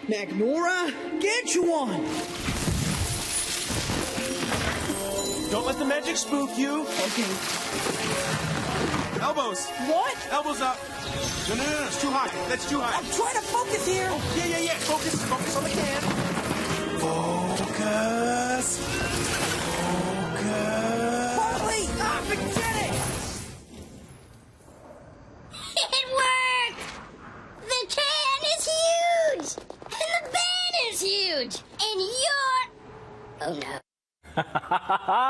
Magnora, get you one! Don't let the magic spook you. Okay. Elbows. What? Elbows up. No, it's too high. That's too high. I'm trying to focus here. Oh, yeah. Focus on the can. Focus. Harley! Forget it! It worked! The can is huge! And the band is huge! And you're... Oh, no.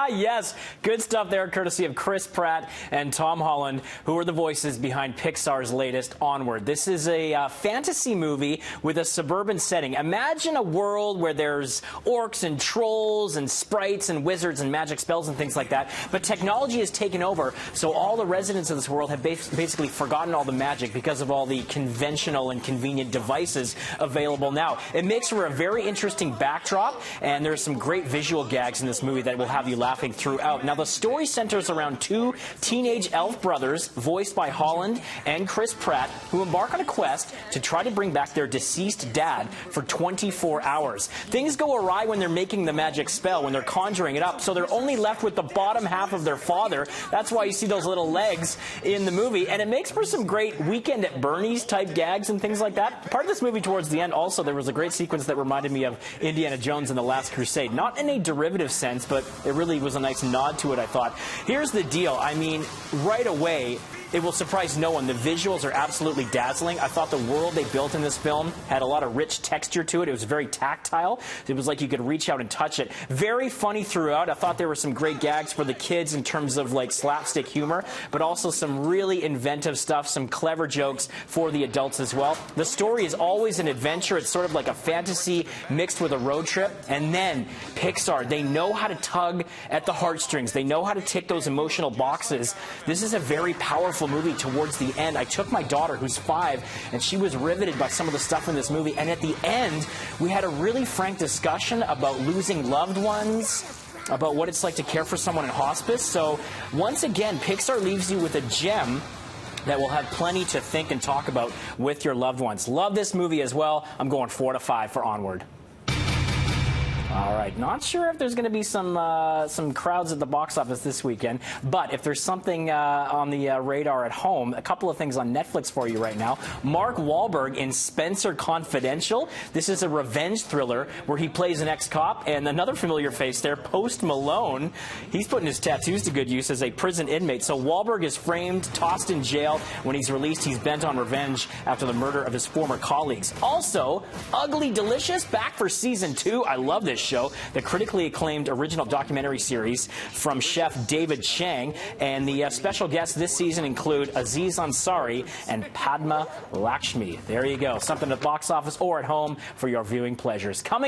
Yes, good stuff there, courtesy of Chris Pratt and Tom Holland, who are the voices behind Pixar's latest Onward. This is a fantasy movie with a suburban setting. Imagine a world where there's orcs and trolls and sprites and wizards and magic spells and things like that, but technology has taken over, so all the residents of this world have basically forgotten all the magic because of all the conventional and convenient devices available now. It makes for a very interesting backdrop, and there's some great visual gags in this movie that will have you laughing throughout. Now, the story centers around two teenage elf brothers, voiced by Holland and Chris Pratt, who embark on a quest to try to bring back their deceased dad for 24 hours. Things go awry when they're making the magic spell, when they're conjuring it up, so they're only left with the bottom half of their father. That's why you see those little legs in the movie, and it makes for some great Weekend at Bernie's type gags and things like that. Part of this movie towards the end, also, there was a great sequence that reminded me of Indiana Jones and the Last Crusade. Not in a derivative sense, but it really was a nice nod to it, I thought. Here's the deal. I mean, right away, it will surprise no one. The visuals are absolutely dazzling. I thought the world they built in this film had a lot of rich texture to it. It was very tactile. It was like you could reach out and touch it. Very funny throughout. I thought there were some great gags for the kids in terms of like slapstick humor, but also some really inventive stuff, some clever jokes for the adults as well. The story is always an adventure. It's sort of like a fantasy mixed with a road trip. And then Pixar, they know how to tug at the heartstrings. They know how to tick those emotional boxes. This is a very powerful movie towards the end. I took my daughter, who's 5, and she was riveted by some of the stuff in this movie. And at the end, we had a really frank discussion about losing loved ones, about what it's like to care for someone in hospice. So once again, Pixar leaves you with a gem that will have plenty to think and talk about with your loved ones. Love this movie as well. I'm going 4 to 5 for Onward. All right, not sure if there's going to be some crowds at the box office this weekend, but if there's something on the radar at home, a couple of things on Netflix for you right now. Mark Wahlberg in Spencer Confidential. This is a revenge thriller where he plays an ex-cop, and another familiar face there, Post Malone. He's putting his tattoos to good use as a prison inmate. So Wahlberg is framed, tossed in jail. When he's released, he's bent on revenge after the murder of his former colleagues. Also, Ugly Delicious, back for season 2. I love this show, the critically acclaimed original documentary series from chef David Chang, and the special guests this season include Aziz Ansari and Padma Lakshmi. There you go, something at the box office or at home for your viewing pleasures. Coming